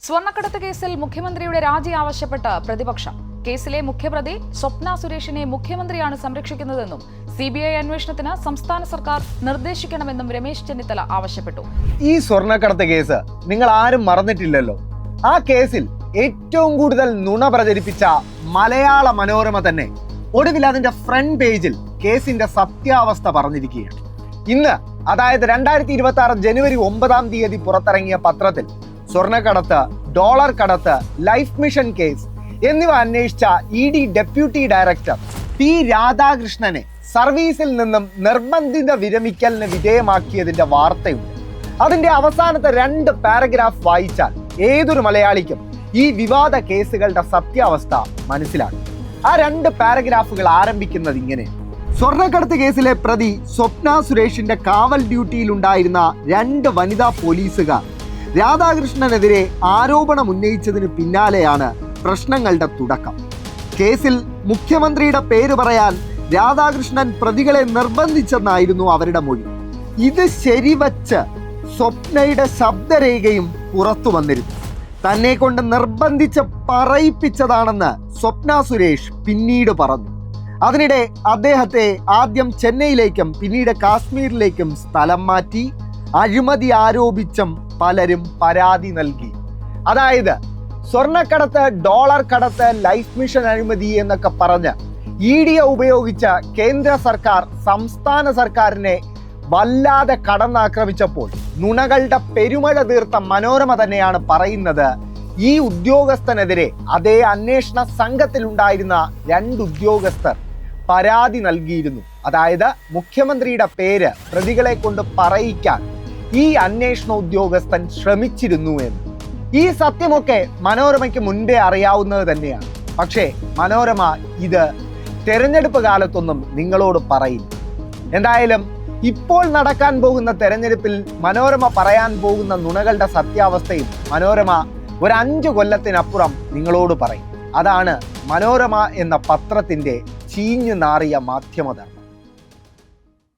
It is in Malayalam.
സ്വർണ്ണക്കടത്ത് കേസിൽ മുഖ്യമന്ത്രിയുടെ രാജി ആവശ്യപ്പെട്ട് പ്രതിപക്ഷം. കേസിലെ മുഖ്യപ്രതി സ്വപ്ന സുരേഷിനെ മുഖ്യമന്ത്രിയാണ് സംരക്ഷിക്കുന്നതെന്നും CBI അന്വേഷണത്തിന് സംസ്ഥാന സർക്കാർ നിർദ്ദേശിക്കണമെന്നും രമേശ് ചെന്നിത്തല ആവശ്യപ്പെട്ടു. ഈ സ്വർണ്ണക്കടത്ത് കേസ് നിങ്ങൾ ആരും മറന്നിട്ടില്ലല്ലോ. ആ കേസിൽ ഏറ്റവും കൂടുതൽ നുണ പ്രചരിപ്പിച്ച മലയാള മനോരമ തന്നെ ഒടുവിൽ അതിന്റെ ഫ്രണ്ട് പേജിൽ കേസിന്റെ സത്യാവസ്ഥ പറഞ്ഞിരിക്കുകയാണ്. ഇന്ന് അതായത് 2026 ജനുവരി 9 പുറത്തിറങ്ങിയ പത്രത്തിൽ സ്വർണ്ണക്കടത്ത്, ഡോളർ കടത്ത്, ലൈഫ് മിഷൻ കേസ് എന്നിവ അന്വേഷിച്ച ED ഡെപ്യൂട്ടി ഡയറക്ടർ P രാധാകൃഷ്ണനെ സർവീസിൽ നിന്നും നിർബന്ധിത വിരമിക്കലിന് വിധേയമാക്കിയതിന്റെ വാർത്തയുണ്ട്. അതിന്റെ അവസാനത്തെ 2 പാരഗ്രാഫ് വായിച്ചാൽ ഏതൊരു മലയാളിക്കും ഈ വിവാദ കേസുകളുടെ സത്യാവസ്ഥ മനസ്സിലാകും. ആ 2 പാരഗ്രാഫുകൾ ആരംഭിക്കുന്നത് ഇങ്ങനെ: സ്വർണ്ണക്കടത്ത് കേസിലെ പ്രതി സ്വപ്ന സുരേഷിന്റെ കാവൽ ഡ്യൂട്ടിയിലുണ്ടായിരുന്ന 2 വനിതാ പോലീസുകാർ രാധാകൃഷ്ണനെതിരെ ആരോപണം ഉന്നയിച്ചതിന് പിന്നാലെയാണ് പ്രശ്നങ്ങളുടെ തുടക്കം. കേസിൽ മുഖ്യമന്ത്രിയുടെ പേര് പറയാൻ രാധാകൃഷ്ണൻ പ്രതികളെ നിർബന്ധിച്ചെന്നായിരുന്നു അവരുടെ മൊഴി. ഇത് ശരിവച്ച് സ്വപ്നയുടെ ശബ്ദരേഖയും പുറത്തു വന്നിരുന്നു. തന്നെ കൊണ്ട് നിർബന്ധിച്ച് പറയിപ്പിച്ചതാണെന്ന് സ്വപ്ന സുരേഷ് പിന്നീട് പറഞ്ഞു. അതിനിടെ അദ്ദേഹത്തെ ആദ്യം ചെന്നൈയിലേക്കും പിന്നീട് കാശ്മീരിലേക്കും സ്ഥലം മാറ്റി അഴിമതി ആരോപിച്ചും പലരും പരാതി നൽകി. അതായത് സ്വർണ്ണക്കടത്ത്, ഡോളർ കടത്ത്, ലൈഫ് മിഷൻ അഴിമതി എന്നൊക്കെ പറഞ്ഞ് ED ഉപയോഗിച്ച കേന്ദ്ര സർക്കാർ സംസ്ഥാന സർക്കാരിനെ വല്ലാതെ കടന്നാക്രമിച്ചപ്പോൾ നുണകളുടെ പെരുമഴ തീർത്ത മനോരമ തന്നെയാണ് പറയുന്നത്, ഈ ഉദ്യോഗസ്ഥനെതിരെ അതേ അന്വേഷണ സംഘത്തിലുണ്ടായിരുന്ന 2 ഉദ്യോഗസ്ഥർ പരാതി നൽകിയിരുന്നു. അതായത് മുഖ്യമന്ത്രിയുടെ പേര് പ്രതികളെ കൊണ്ട് പറയിക്കാൻ ഈ അന്വേഷണ ഉദ്യോഗസ്ഥൻ ശ്രമിച്ചിരുന്നു എന്ന്. ഈ സത്യമൊക്കെ മനോരമയ്ക്ക് മുൻപേ അറിയാവുന്നത് തന്നെയാണ്. പക്ഷേ മനോരമ ഇത് തെരഞ്ഞെടുപ്പ് കാലത്തൊന്നും നിങ്ങളോട് പറയില്ല. എന്തായാലും ഇപ്പോൾ നടക്കാൻ പോകുന്ന തെരഞ്ഞെടുപ്പിൽ മനോരമ പറയാൻ പോകുന്ന നുണകളുടെ സത്യാവസ്ഥയും മനോരമ ഒരു 5 കൊല്ലത്തിനപ്പുറം നിങ്ങളോട് പറയും. അതാണ് മനോരമ എന്ന പത്രത്തിൻ്റെ ചീഞ്ഞു നാറിയ മാധ്യമധർമ്മം.